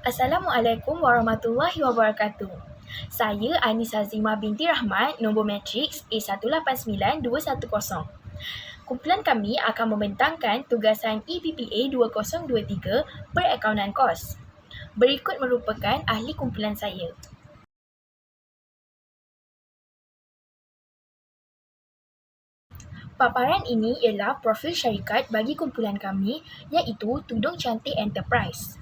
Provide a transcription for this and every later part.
Assalamualaikum warahmatullahi wabarakatuh. Saya Anisa Zima binti Rahmat, nombor matriks A189210. Kumpulan kami akan membentangkan tugasan EPPA 2023 Perakaunan Kos. Berikut merupakan ahli kumpulan saya. Paparan ini ialah profil syarikat bagi kumpulan kami iaitu Tudung Cantik Enterprise.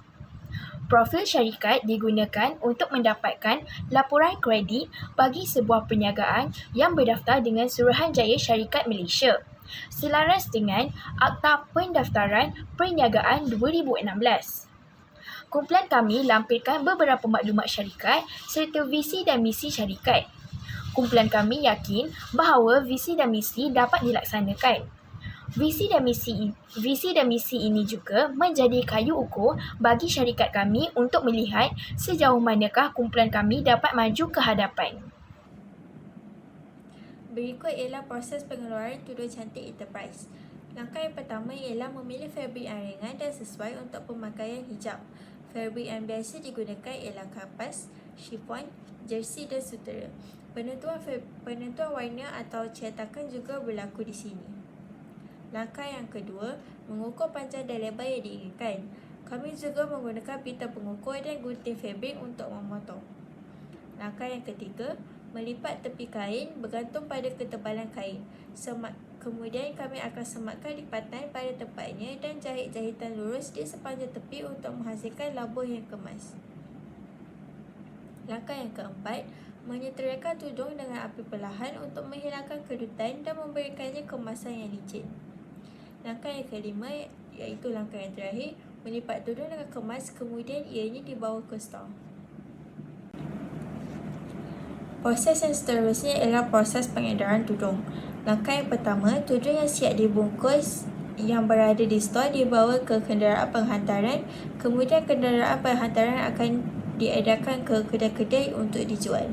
Profil syarikat digunakan untuk mendapatkan laporan kredit bagi sebuah perniagaan yang berdaftar dengan Suruhanjaya Syarikat Malaysia selaras dengan Akta Pendaftaran Perniagaan 2016. Kumpulan kami lampirkan beberapa maklumat syarikat serta visi dan misi syarikat. Kumpulan kami yakin bahawa visi dan misi dapat dilaksanakan. Visi dan misi ini juga menjadi kayu ukur bagi syarikat kami untuk melihat sejauh manakah kumpulan kami dapat maju ke hadapan. Berikut ialah proses pengeluaran Tudung Cantik Enterprise. Langkah yang pertama ialah memilih fabrik yang ringan dan sesuai untuk pemakaian hijab. Fabrik yang biasa digunakan ialah kapas, chiffon, jersey dan sutera. Penentuan warna atau cetakan juga berlaku di sini. Langkah yang kedua, mengukur panjang dan lebar yang diinginkan. Kami juga menggunakan pita pengukur dan gunting fabrik untuk memotong. Langkah yang ketiga, melipat tepi kain bergantung pada ketebalan kain. Kemudian kami akan sematkan lipatan pada tempatnya dan jahit jahitan lurus di sepanjang tepi untuk menghasilkan labuh yang kemas. Langkah yang keempat, menyeterakan tudung dengan api perlahan untuk menghilangkan kerutan dan memberikannya kemasan yang licin. Langkah yang kelima, iaitu langkah yang terakhir, melipat tudung dengan kemas kemudian ianya dibawa ke stor. Proses yang seterusnya ialah proses pengedaran tudung. Langkah yang pertama, tudung yang siap dibungkus yang berada di stor dibawa ke kenderaan penghantaran, kemudian kenderaan penghantaran akan diedarkan ke kedai-kedai untuk dijual.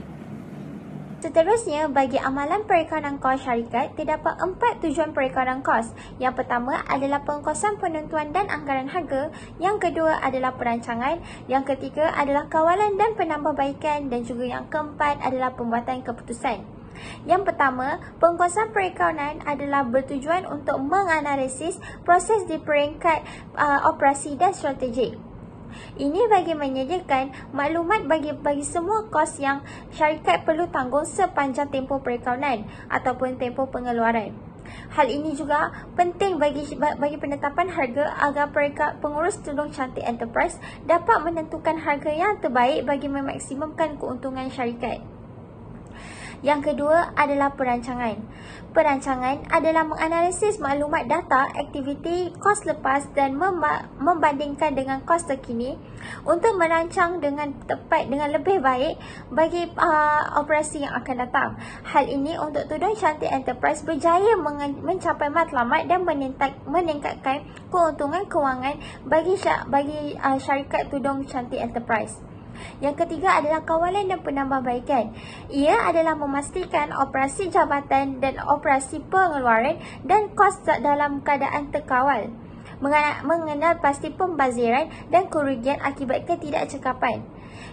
Seterusnya, bagi amalan perakaunan kos syarikat, terdapat 4 tujuan perakaunan kos. Yang pertama adalah pengkosan penentuan dan anggaran harga. Yang kedua adalah perancangan. Yang ketiga adalah kawalan dan penambahbaikan. Dan juga yang keempat adalah pembuatan keputusan. Yang pertama, pengkosan perakaunan adalah bertujuan untuk menganalisis proses di peringkat operasi dan strategik. Ini bagi menyediakan maklumat bagi semua kos yang syarikat perlu tanggung sepanjang tempoh perakaunan ataupun tempoh pengeluaran. Hal ini juga penting bagi penetapan harga agar pengurus Tudung Cantik Enterprise dapat menentukan harga yang terbaik bagi memaksimumkan keuntungan syarikat. Yang kedua adalah perancangan. Perancangan adalah menganalisis maklumat data, aktiviti, kos lepas dan membandingkan dengan kos terkini untuk merancang dengan tepat dengan lebih baik bagi operasi yang akan datang. Hal ini untuk Tudung Cantik Enterprise berjaya mencapai matlamat dan meningkatkan keuntungan kewangan bagi syarikat Tudung Cantik Enterprise. Yang ketiga adalah kawalan dan penambahbaikan. Ia adalah memastikan operasi jabatan dan operasi pengeluaran dan kos dalam keadaan terkawal. Mengenal pasti pembaziran dan kerugian akibat ketidakcekapan.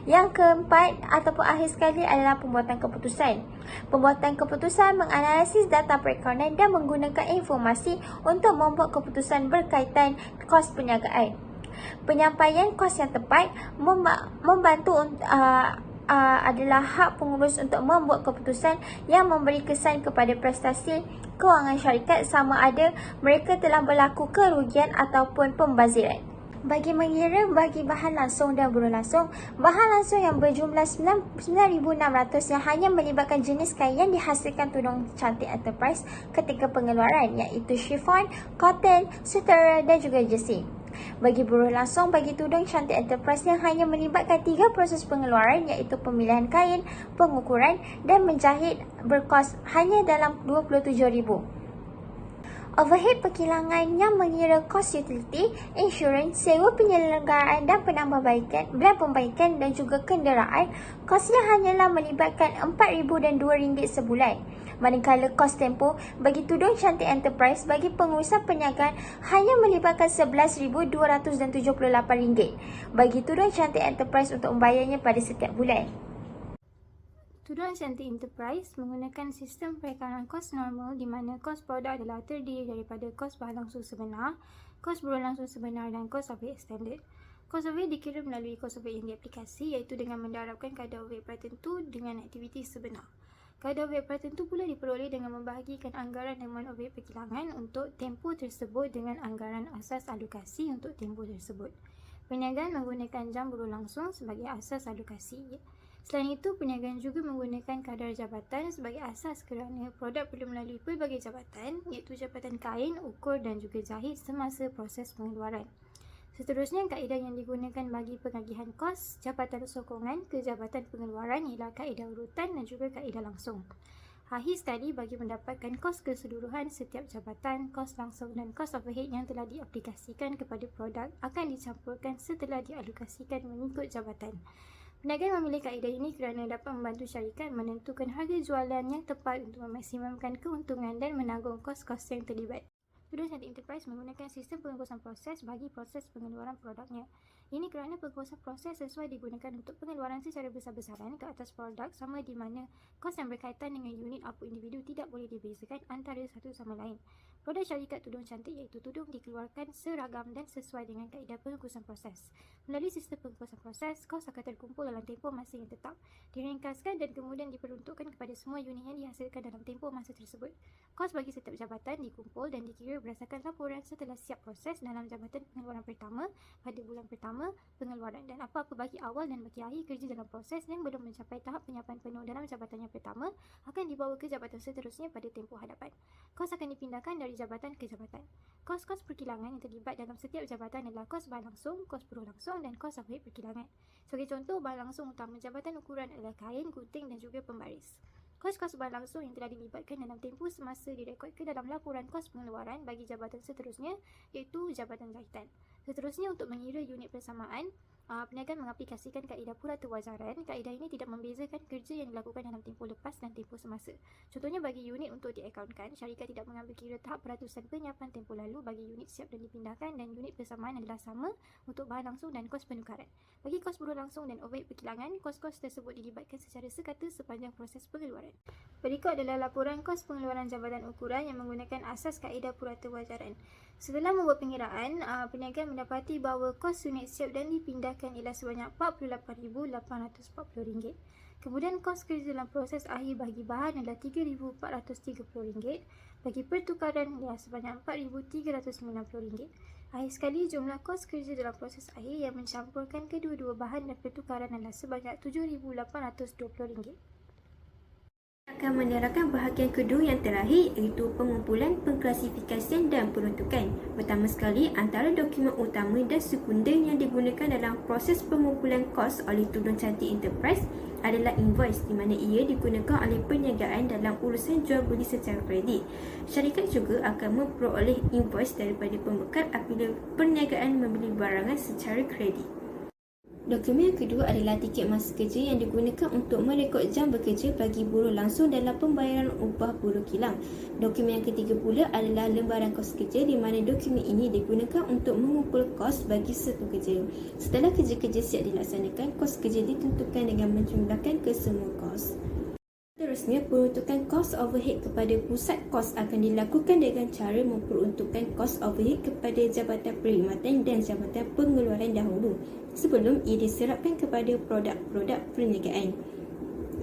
Yang keempat ataupun akhir sekali adalah pembuatan keputusan. Pembuatan keputusan menganalisis data perakaunan dan menggunakan informasi untuk membuat keputusan berkaitan kos perniagaan. Penyampaian kos yang tepat membantu adalah hak pengurus untuk membuat keputusan yang memberi kesan kepada prestasi kewangan syarikat sama ada mereka telah berlaku kerugian ataupun pembaziran. Bagi mengira bagi bahan langsung dan buruh langsung, bahan langsung yang berjumlah 9,600 yang hanya melibatkan jenis kain yang dihasilkan Tudung Cantik Enterprise ketika pengeluaran iaitu chiffon, cotton, sutera dan juga jersey. Bagi buruh langsung bagi Tudung Cantik Enterprise yang hanya melibatkan 3 proses pengeluaran iaitu pemilihan kain, pengukuran dan menjahit berkos hanya dalam RM27,000. Overhead perkilangan yang mengira kos utility, insurans, sewa penyelenggaraan dan pembaikan dan juga kenderaan, kosnya hanyalah melibatkan RM4,000 dan RM2 sebulan. Manakala kos tempoh bagi Tudung Cantik Enterprise bagi pengurusan perniagaan hanya melibatkan RM11,278 bagi Tudung Cantik Enterprise untuk membayarnya pada setiap bulan. Tudung Cantik Enterprise menggunakan sistem perekangan kos normal di mana kos produk adalah terdiri daripada kos bahan langsung sebenar, kos berlangsung sebenar dan kos overhead standard. Kos overhead dikira melalui kos overhead yang diaplikasi iaitu dengan mendarabkan kadar overhead tertentu dengan aktiviti sebenar. Kadar overhead tertentu pula diperoleh dengan membahagikan anggaran dengan overhead perkilangan untuk tempoh tersebut dengan anggaran asas alokasi untuk tempoh tersebut. Perniagaan menggunakan jam berlangsung sebagai asas alokasi. Selain itu, perniagaan juga menggunakan kadar jabatan sebagai asas kerana produk perlu melalui pelbagai jabatan iaitu jabatan kain, ukur dan juga jahit semasa proses pengeluaran. Seterusnya, kaedah yang digunakan bagi pengagihan kos jabatan sokongan ke jabatan pengeluaran ialah kaedah urutan dan juga kaedah langsung. Akhir sekali, bagi mendapatkan kos keseluruhan setiap jabatan, kos langsung dan kos overhead yang telah diaplikasikan kepada produk akan dicampurkan setelah dialokasikan mengikut jabatan. Perniagaan memilih kaedah ini kerana dapat membantu syarikat menentukan harga jualan yang tepat untuk memaksimumkan keuntungan dan menanggung kos-kos yang terlibat. Tudung Cantik Enterprise menggunakan sistem pengurusan proses bagi proses pengeluaran produknya. Ini kerana pengurusan proses sesuai digunakan untuk pengeluaran secara besar-besaran ke atas produk sama di mana kos yang berkaitan dengan unit output individu tidak boleh dibezakan antara satu sama lain. Produk syarikat Tudung Cantik iaitu tudung dikeluarkan seragam dan sesuai dengan kaedah pengurusan proses. Melalui sistem pengurusan proses, kos akan terkumpul dalam tempoh masa yang tetap, diringkaskan dan kemudian diperuntukkan kepada semua unit yang dihasilkan dalam tempoh masa tersebut. Kos bagi setiap jabatan dikumpul dan dikira berdasarkan laporan setelah siap proses dalam jabatan pengeluaran pertama pada bulan pertama pengeluaran dan apa-apa bagi awal dan bagi akhir kerja dalam proses yang belum mencapai tahap penyiapan penuh dalam jabatan yang pertama akan dibawa ke jabatan seterusnya pada tempoh hadapan. Kos akan dipindahkan dari jabatan ke jabatan. Kos-kos perkilangan yang terlibat dalam setiap jabatan adalah kos bahan langsung, kos berlangsung dan kos overhead perkilangan. Sebagai contoh, bahan langsung utama jabatan ukuran adalah kain, gunting dan juga pembaris. Kos-kos bahan langsung yang telah dilibatkan dalam tempoh semasa direkodkan dalam laporan kos pengeluaran bagi jabatan seterusnya iaitu jabatan jahitan. Seterusnya, untuk mengira unit persamaan, perniagaan mengaplikasikan kaedah puratawajaran. Kaedah ini tidak membezakan kerja yang dilakukan dalam tempoh lepas dan tempoh semasa. Contohnya, bagi unit untuk diakaunkan, syarikat tidak mengambil kira tahap peratusan penyiapan tempoh lalu bagi unit siap dan dipindahkan dan unit persamaan adalah sama untuk bahan langsung dan kos penukaran. Bagi kos berlangsung dan overhead perkilangan, kos-kos tersebut dilibatkan secara sekata sepanjang proses pengeluaran. Berikut adalah laporan kos pengeluaran jabatan ukuran yang menggunakan asas kaedah puratawajaran. Setelah membuat pengiraan, perniagaan mendapati bahawa kos unit siap dan dipindahkan ialah sebanyak RM48,840. Kemudian kos kerja dalam proses akhir bagi bahan adalah RM3,430. Bagi pertukaran ialah sebanyak RM4,390. Akhir sekali, jumlah kos kerja dalam proses akhir yang mencampurkan kedua-dua bahan dan pertukaran adalah sebanyak RM7,820. Akan menerangkan bahagian kedua yang terakhir iaitu pengumpulan, pengklasifikasian dan peruntukan. Pertama sekali, antara dokumen utama dan sekunder yang digunakan dalam proses pengumpulan kos oleh Tudung Cantik Enterprise adalah invoice di mana ia digunakan oleh perniagaan dalam urusan jual beli secara kredit. Syarikat juga akan memperoleh invoice daripada pembekal apabila perniagaan membeli barangan secara kredit. Dokumen yang kedua adalah tiket masa kerja yang digunakan untuk merekod jam bekerja bagi buruh langsung dalam pembayaran upah buruh kilang. Dokumen yang ketiga pula adalah lembaran kos kerja di mana dokumen ini digunakan untuk mengumpul kos bagi satu kerja. Setelah kerja-kerja siap dilaksanakan, kos kerja ditentukan dengan menjumlahkan kesemua kos. Seterusnya, peruntukan kos overhead kepada pusat kos akan dilakukan dengan cara memperuntukkan kos overhead kepada jabatan perkhidmatan dan jabatan pengeluaran dahulu sebelum ia diserapkan kepada produk-produk perniagaan.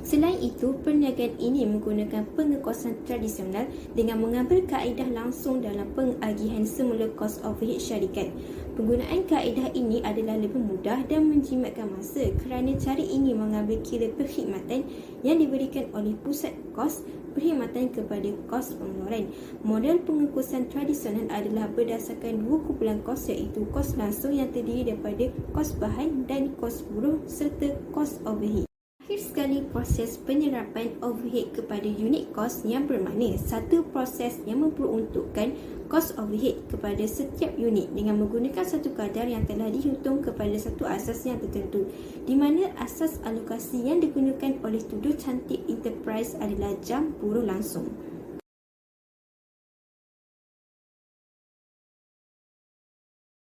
Selain itu, perniagaan ini menggunakan pengekosan tradisional dengan mengambil kaedah langsung dalam pengagihan semula kos overhead syarikat. Penggunaan kaedah ini adalah lebih mudah dan menjimatkan masa kerana cara ini mengambil kira perkhidmatan yang diberikan oleh pusat kos perkhidmatan kepada kos pengeluaran. Model pengekosan tradisional adalah berdasarkan dua kumpulan kos iaitu kos langsung yang terdiri daripada kos bahan dan kos buruh serta kos overhead. Akhir sekali, proses penyerapan overhead kepada unit kos yang bermakna satu proses yang memperuntukkan kos overhead kepada setiap unit dengan menggunakan satu kadar yang telah dihitung kepada satu asas yang tertentu, di mana asas alokasi yang digunakan oleh Tuduh Cantik Enterprise adalah jam buruh langsung.